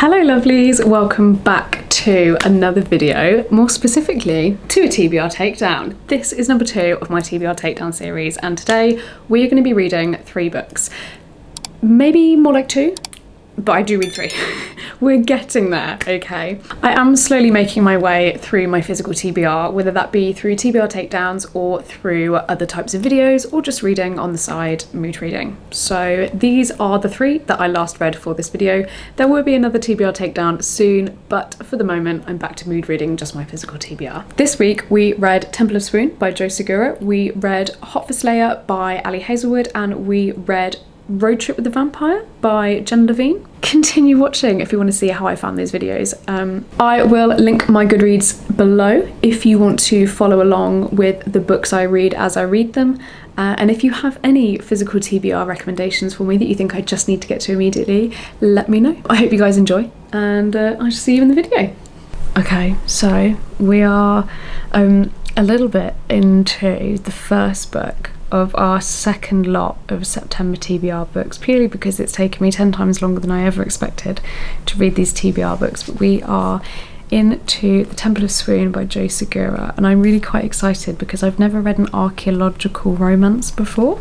Hello lovelies, welcome back to another video, more specifically to a TBR Takedown. This is number 2 of my TBR Takedown series, and today we are going to be reading 3 books. Maybe more like 2, but I do read 3. We're getting there, okay? I am slowly making my way through my physical TBR, whether that be through TBR Takedowns or through other types of videos or just reading on the side, mood reading. So these are the 3 that I last read for this video. There will be another TBR Takedown soon, but for the moment I'm back to mood reading just my physical TBR. This week we read Temple of Swoon by Segura, we read Hot for Slayer by Ali Hazelwood, and we read Road Trip with the Vampire by Jenna Levine. Continue watching if you want to see how I found these videos. I will link my Goodreads below if you want to follow along with the books I read as I read them. And if you have any physical TBR recommendations for me that you think I just need to get to immediately, let me know. I hope you guys enjoy, and I shall see you in the video. Okay, so we are a little bit into the first book of our second lot of September TBR books, purely because it's taken me 10 times longer than I ever expected to read these TBR books. But we are into The Temple of Swoon by Segura, and I'm really quite excited because I've never read an archaeological romance before,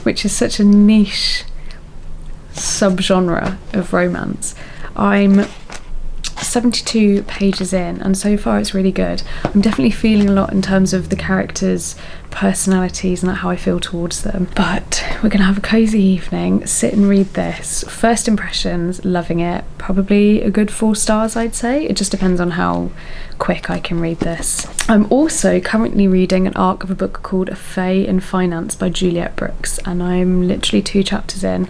which is such a niche subgenre of romance. I'm 72 pages in, and so far it's really good. I'm definitely feeling a lot in terms of the characters' personalities and how I feel towards them. But we're gonna have a cozy evening, sit and read this. First impressions, loving it. Probably a good 4 stars, I'd say. It just depends on how quick I can read this. I'm also currently reading an arc of a book called A Fae in Finance by Juliet Brooks, and I'm literally 2 chapters in,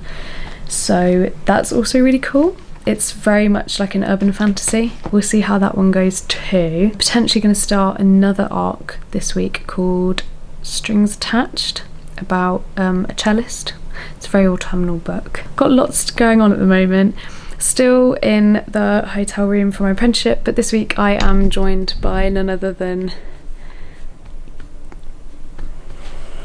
so that's also really cool. It's very much like an urban fantasy. We'll see how that one goes too. Potentially going to start another arc this week called Strings Attached, about a cellist. It's a very autumnal book. Got lots going on at the moment. Still in the hotel room for my apprenticeship, but this week I am joined by none other than...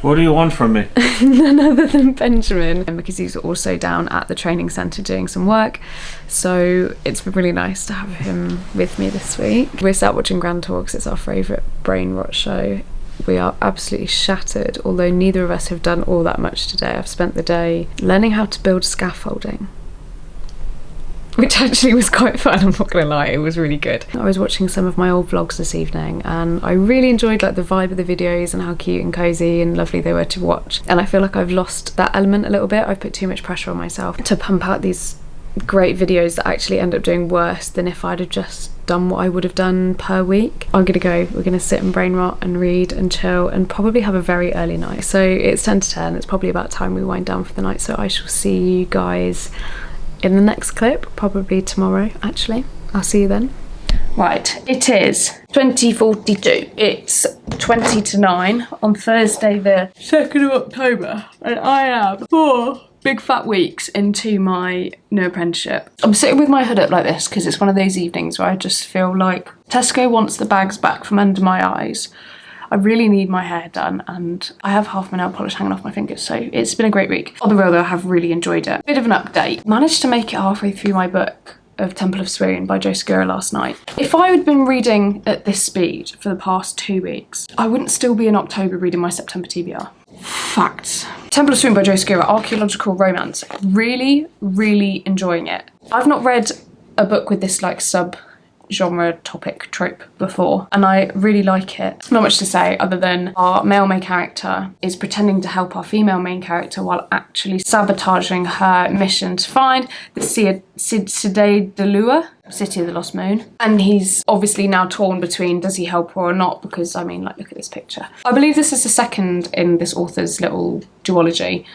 What do you want from me? None other than Benjamin, because he's also down at the training centre doing some work, so it's been really nice to have him with me this week. We're sat watching Grand Tour because it's our favourite brain rot show. We are absolutely shattered, although neither of us have done all that much today. I've spent the day learning how to build scaffolding, which actually was quite fun, I'm not gonna lie, it was really good. I was watching some of my old vlogs this evening, and I really enjoyed like the vibe of the videos and how cute and cozy and lovely they were to watch. And I feel like I've lost that element a little bit. I've put too much pressure on myself to pump out these great videos that actually end up doing worse than if I'd have just done what I would have done per week. I'm gonna go, we're gonna sit and brain rot and read and chill and probably have a very early night. So it's 10 to 10, it's probably about time we wind down for the night, so I shall see you guys in the next clip, probably tomorrow actually. I'll see you then. Right, it is 20:42. It's 20 to 9 on Thursday the 2nd of October, and I am 4 big fat weeks into my new apprenticeship. I'm sitting with my hood up like this because it's one of those evenings where I just feel like Tesco wants the bags back from under my eyes. I really need my hair done, and I have half my nail polish hanging off my fingers, so it's been a great week. On the real though, I have really enjoyed it. Bit of an update. Managed to make it halfway through my book of Temple of Swoon by Segura last night. If I had been reading at this speed for the past 2 weeks, I wouldn't still be in October reading my September TBR. Facts. Temple of Swoon by Segura, archaeological romance. Really, really enjoying it. I've not read a book with this like genre topic trope before, and I really like it. Not much to say other than our male main character is pretending to help our female main character while actually sabotaging her mission to find the Cité de Lua, City of the Lost Moon, and he's obviously now torn between does he help her or not, because I mean, like, look at this picture. I believe this is the second in this author's little duology,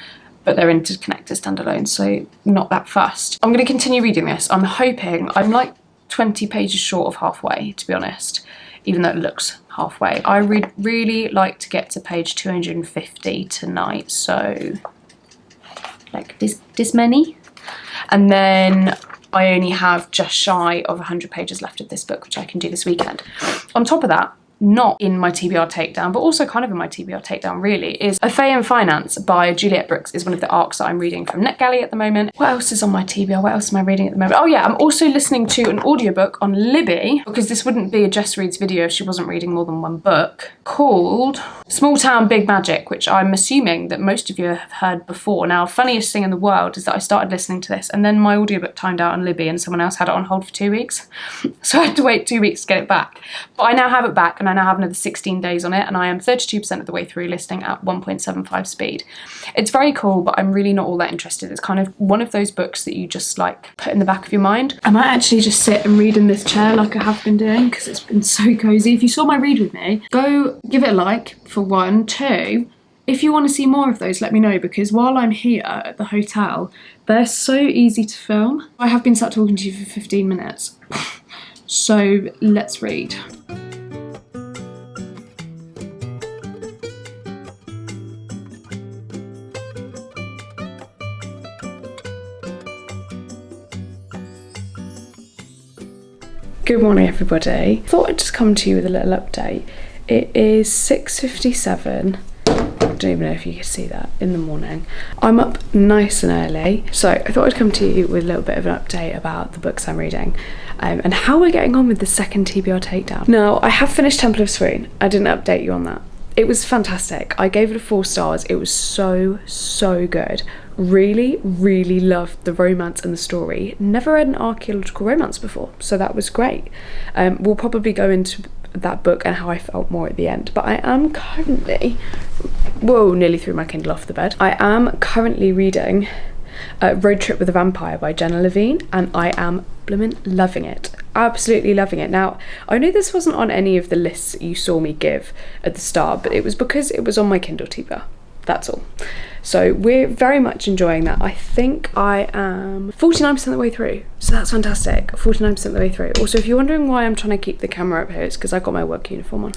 but they're interconnected standalone, so not that fussed. I'm going to continue reading this. I'm hoping, I'm like 20 pages short of halfway, to be honest, even though it looks halfway. I would really like to get to page 250 tonight, so like this many, and then I only have just shy of 100 pages left of this book, which I can do this weekend. On top of that, not in my TBR Takedown, but also kind of in my TBR Takedown really, is A Fae in Finance by Juliet Brooks is one of the arcs that I'm reading from NetGalley at the moment. What else is on my TBR? What else am I reading at the moment? Oh yeah, I'm also listening to an audiobook on Libby, because this wouldn't be a Jess Reads video if she wasn't reading more than one book, called Small Town Big Magic, which I'm assuming that most of you have heard before. Now, funniest thing in the world is that I started listening to this and then my audiobook timed out on Libby and someone else had it on hold for 2 weeks. So I had to wait 2 weeks to get it back. But I now have it back and I now have another 16 days on it, and I am 32% of the way through, listening at 1.75 speed. It's very cool, but I'm really not all that interested. It's kind of one of those books that you just like put in the back of your mind. I might actually just sit and read in this chair like I have been doing, because it's been so cozy. If you saw my read with me, go give it a like for 1. 2, if you want to see more of those, let me know, because while I'm here at the hotel, they're so easy to film. I have been sat talking to you for 15 minutes. So let's read. Good morning everybody. Thought I'd just come to you with a little update. It is 6:57. I don't even know if you can see that, in the morning. I'm up nice and early, so I thought I'd come to you with a little bit of an update about the books I'm reading and how we're getting on with the second TBR Takedown. Now, I have finished Temple of Swoon. I didn't update you on that. It was fantastic. I gave it 4 stars. It was so good. Really loved the romance and the story. Never read an archaeological romance before, so that was great. We'll probably go into that book and how I felt more at the end, but I am currently, whoa, nearly threw my Kindle off the bed. I am currently reading Road Trip with a Vampire by Jenna Levine, and I am blooming loving it. Absolutely loving it. Now, I know this wasn't on any of the lists that you saw me give at the start, but it was because it was on my Kindle TBR. That's all. So we're very much enjoying that. I think I am 49% of the way through, so that's fantastic. 49% of the way through. Also, if you're wondering why I'm trying to keep the camera up here, it's because I've got my work uniform on.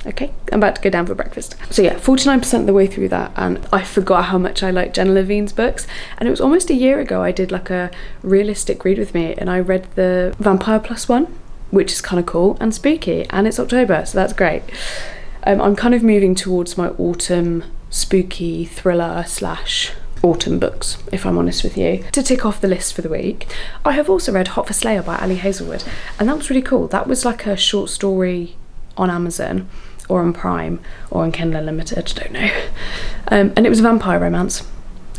Okay, I'm about to go down for breakfast. So yeah, 49% of the way through that, and I forgot how much I like Jenna Levine's books. And it was almost a year ago I did like a realistic read with me, and I read the Vampire Plus one, which is kind of cool and spooky, and it's October, so that's great. I'm kind of moving towards my autumn spooky thriller / autumn books, if I'm honest with you. To tick off the list for the week, I have also read Hot for Slayer by Ali Hazelwood, and that was really cool. That was like a short story on Amazon or on Prime or on Kindle Unlimited, I don't know. And it was a vampire romance,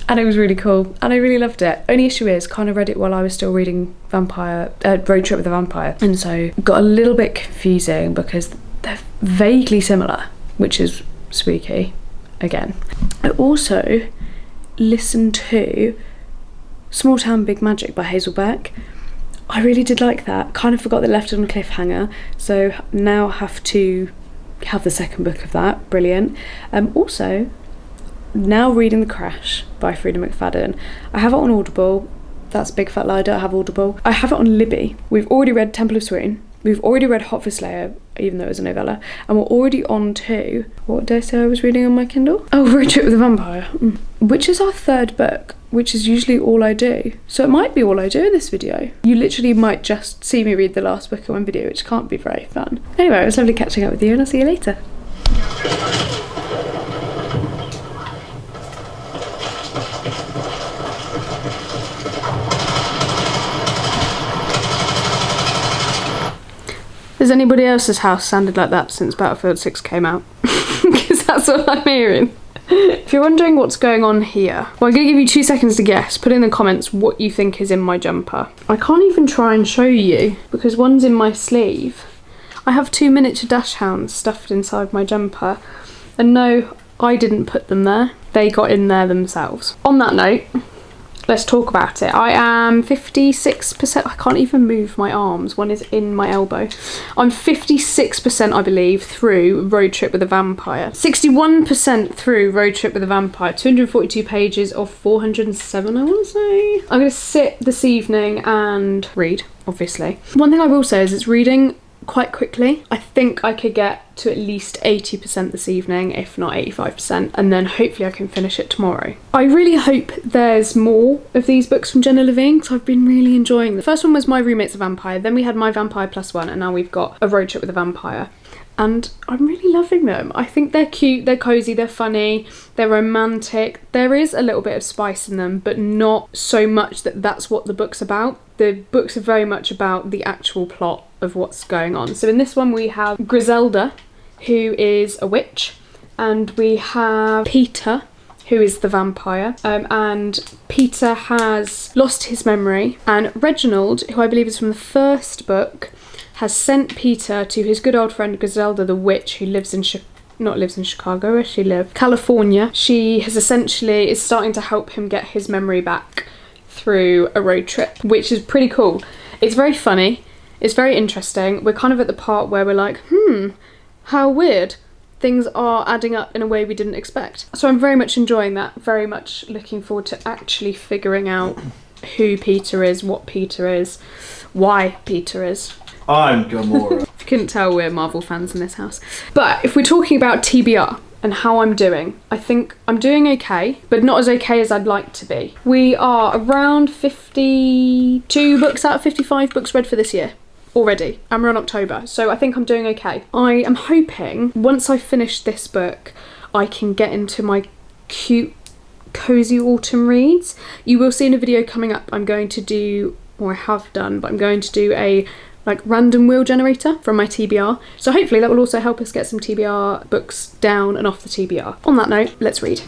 and it was really cool, and I really loved it. Only issue is, kind of read it while I was still reading Road Trip with a Vampire, and so got a little bit confusing because they're vaguely similar, which is spooky. Again, I also listened to Small Town Big Magic by Hazel Beck. I really did like that. Kind of forgot that it left it on a cliffhanger, so now have to have the second book of that. Brilliant. Also, now reading The Crash by Frida McFadden. I have it on Audible. That's Big Fat Lie, I don't have Audible. I have it on Libby. We've already read Temple of Swoon. We've already read Hot for Slayer, even though it was a novella, and we're already on to, what did I say I was reading on my Kindle? Oh, Road Trip with a Vampire, which is our 3rd book, which is usually all I do. So it might be all I do in this video. You literally might just see me read the last book in one video, which can't be very fun. Anyway, it was lovely catching up with you, and I'll see you later. Has anybody else's house sounded like that since Battlefield 6 came out? Because that's what I'm hearing. If you're wondering what's going on here, well, I'm going to give you 2 seconds to guess. Put in the comments what you think is in my jumper. I can't even try and show you because one's in my sleeve. I have 2 miniature dachshunds stuffed inside my jumper. And no, I didn't put them there. They got in there themselves. On that note, let's talk about it. I am 56%, I can't even move my arms, one is in my elbow. I'm 56%, I believe, through Road Trip with a Vampire. 61% through Road Trip with a Vampire, 242 pages of 407, I want to say. I'm going to sit this evening and read, obviously. One thing I will say is it's reading quite quickly. I think I could get to at least 80% this evening, if not 85%, and then hopefully I can finish it tomorrow. I really hope there's more of these books from Jenna Levine because I've been really enjoying them. The first one was My Roommate's a Vampire, then we had My Vampire Plus One, and now we've got A Road Trip with a Vampire. and I'm really loving them. I think they're cute, they're cozy, they're funny, they're romantic. There is a little bit of spice in them, but not so much that that's what the book's about. The books are very much about the actual plot of what's going on. So in this one we have Griselda, who is a witch, and we have Peter, who is the vampire, and Peter has lost his memory, and Reginald, who I believe is from the first book, has sent Peter to his good old friend Griselda the witch, who lives in Chicago, where she lives, California. She has essentially is starting to help him get his memory back through a road trip, which is pretty cool. It's very funny, it's very interesting. We're kind of at the part where we're like, how weird. Things are adding up in a way we didn't expect. So I'm very much enjoying that, very much looking forward to actually figuring out who Peter is, what Peter is, why Peter is. I'm Gamora. If you couldn't tell, we're Marvel fans in this house. But if we're talking about TBR and how I'm doing, I think I'm doing okay, but not as okay as I'd like to be. We are around 52 books out of 55 books read for this year already, and we're on October, so I think I'm doing okay. I am hoping once I finish this book I can get into my cute cozy autumn reads. You will see in a video coming up I'm going to do, or I have done, but I'm going to do a random wheel generator from my TBR, so hopefully that will also help us get some TBR books down and off the TBR. On that note, let's read.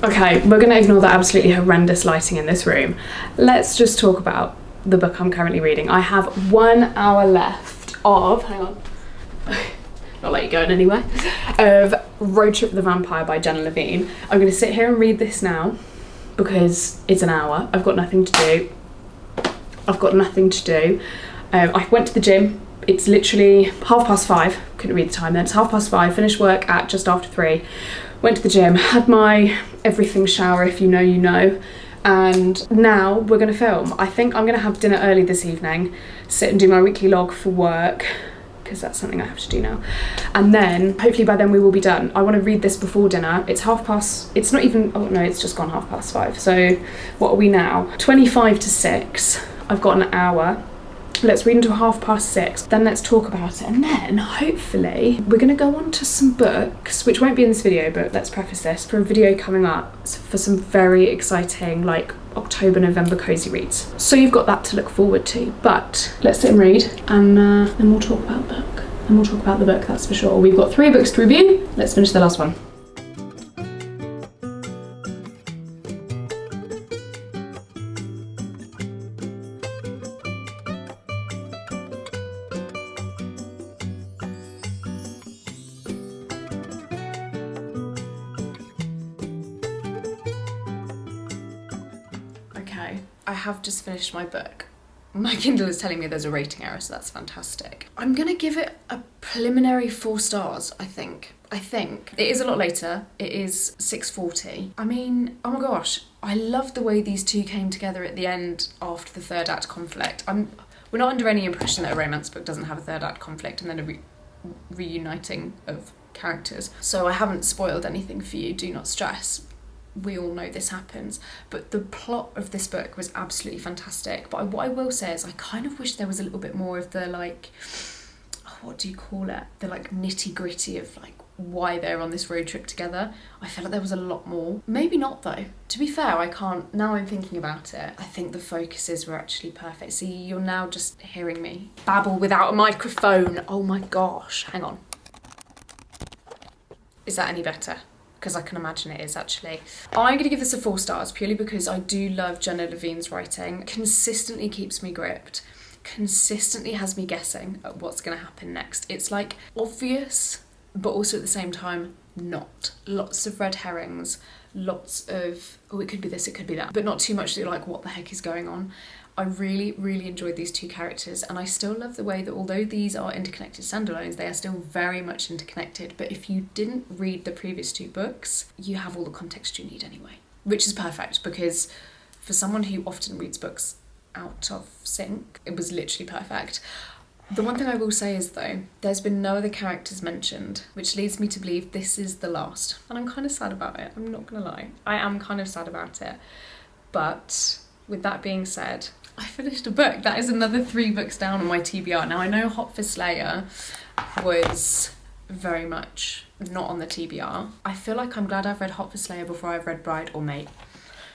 Okay, we're going to ignore the absolutely horrendous lighting in this room. Let's just talk about the book I'm currently reading. I have 1 hour left of, hang on, not let you go anywhere, of Road Trip the Vampire by Jenna Levine. I'm going to sit here and read this now because it's an hour. I've got nothing to do. I went to the gym. It's literally 5:30. Couldn't read the time then. It's 5:30. Finished work at just after 3. Went to the gym, had my everything shower, if you know, you know, and now we're gonna film. I think I'm gonna have dinner early this evening, sit and do my weekly log for work, because that's something I have to do now. And then, hopefully by then we will be done. I wanna read this before dinner. It's it's not even, oh no, it's just gone 5:30. So what are we now? 25 to 6. I've got an hour. Let's read until 6:30, then let's talk about it, and then hopefully we're going to go on to some books, which won't be in this video, but let's preface this, for a video coming up for some very exciting October, November cozy reads. So you've got that to look forward to, but let's sit and read, and then we'll talk about the book. And we'll talk about the book, that's for sure. We've got 3 books to review. Let's finish the last one. I have just finished my book. My Kindle is telling me there's a rating error, so that's fantastic. I'm gonna give it a preliminary 4 stars, I think. It is a lot later. It is 6:40. I mean, oh my gosh, I love the way these two came together at the end after the 3rd act conflict. We're not under any impression that a romance book doesn't have a 3rd act conflict and then a reuniting of characters. So I haven't spoiled anything for you, do not stress. We all know this happens, but the plot of this book was absolutely fantastic. But what I will say is I kind of wish there was a little bit more of the what do you call it? The nitty gritty of why they're on this road trip together. I felt like there was a lot more. Maybe not though. To be fair, I can't, now I'm thinking about it, I think the focuses were actually perfect. See, you're now just hearing me babble without a microphone. Oh my gosh, hang on. Is that any better? Because I can imagine it is actually. I'm going to give this a 4 stars purely because I do love Jenna Levine's writing. Consistently keeps me gripped. Consistently has me guessing at what's going to happen next. It's obvious, but also at the same time not. Lots of red herrings, lots of, oh, it could be this, it could be that, but not too much that you're like, what the heck is going on? I really, really enjoyed these 2 characters, and I still love the way that although these are interconnected standalones, they are still very much interconnected. But if you didn't read the previous 2 books, you have all the context you need anyway, which is perfect because for someone who often reads books out of sync, it was literally perfect. The one thing I will say is though, there's been no other characters mentioned, which leads me to believe this is the last. And I'm kind of sad about it, I'm not gonna lie. I am kind of sad about it. But with that being said, I finished a book. That is another 3 books down on my TBR. Now I know Hot for Slayer was very much not on the TBR. I feel like I'm glad I've read Hot for Slayer before I've read Bride or Mate,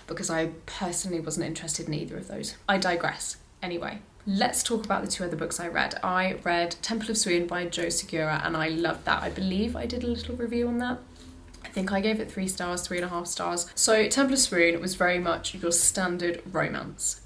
because I personally wasn't interested in either of those. I digress. Anyway, let's talk about the 2 other books I read. I read Temple of Swoon by Joe Segura, and I loved that. I believe I did a little review on that. I think I gave it 3 stars, 3.5 stars. So Temple of Swoon was very much your standard romance.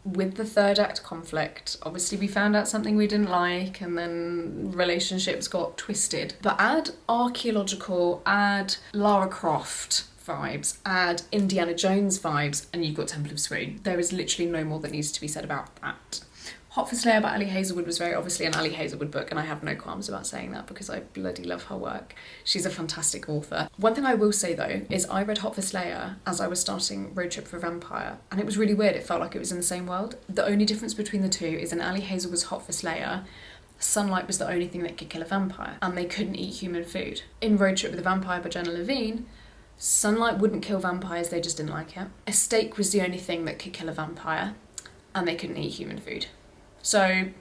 With the 3rd act conflict, obviously we found out something we didn't like, and then relationships got twisted. But add archaeological, add Lara Croft vibes, add Indiana Jones vibes, and you've got Temple of Swoon. There is literally no more that needs to be said about that. Hot for Slayer by Ali Hazelwood was very obviously an Ali Hazelwood book, and I have no qualms about saying that because I bloody love her work. She's a fantastic author. One thing I will say though is I read Hot for Slayer as I was starting Road Trip for a Vampire, and it was really weird. It felt like it was in the same world. The only difference between the 2 is in Ali Hazelwood's Hot for Slayer, sunlight was the only thing that could kill a vampire, and they couldn't eat human food. In Road Trip with a Vampire by Jenna Levine, sunlight wouldn't kill vampires, they just didn't like it. A steak was the only thing that could kill a vampire, and they couldn't eat human food. So it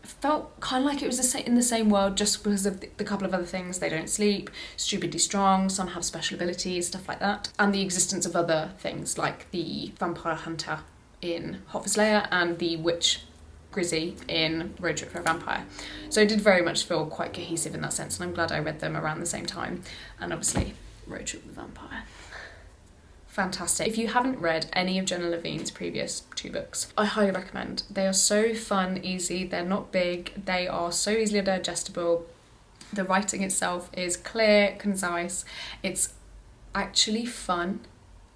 felt kind of like it was in the same world, just because of the couple of other things. They don't sleep, stupidly strong, some have special abilities, stuff like that. And the existence of other things like the vampire hunter in Hot for Slayer and the witch Grizzy in Road Trip for a Vampire. So it did very much feel quite cohesive in that sense, and I'm glad I read them around the same time. And obviously Road Trip with a Vampire. Fantastic. If you haven't read any of Jenna Levine's previous 2 books, I highly recommend. They are so fun, easy, they're not big, they are so easily digestible. The writing itself is clear, concise, it's actually fun,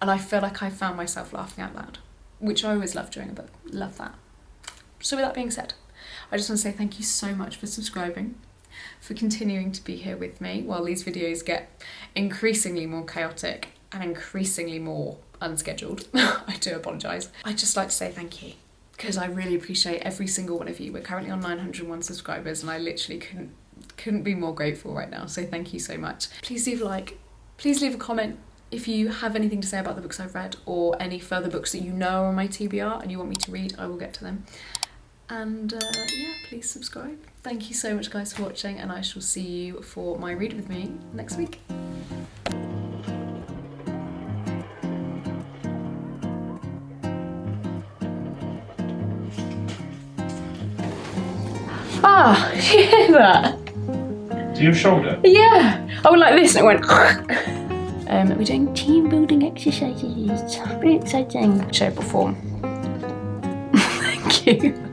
and I feel like I found myself laughing out loud, which I always love during a book. Love that. So with that being said, I just want to say thank you so much for subscribing, for continuing to be here with me while these videos get increasingly more chaotic and increasingly more unscheduled. I do apologise. I'd just like to say thank you, because I really appreciate every single one of you. We're currently on 901 subscribers, and I literally couldn't be more grateful right now, so thank you so much. Please leave a like, please leave a comment if you have anything to say about the books I've read, or any further books that you know are on my TBR and you want me to read. I will get to them. And yeah, please subscribe. Thank you so much guys for watching, and I shall see you for my read with me next week. Ah, you hear that? To your shoulder? Yeah. I went like this and it went. We're doing team building exercises. Very exciting. Show perform. Thank you.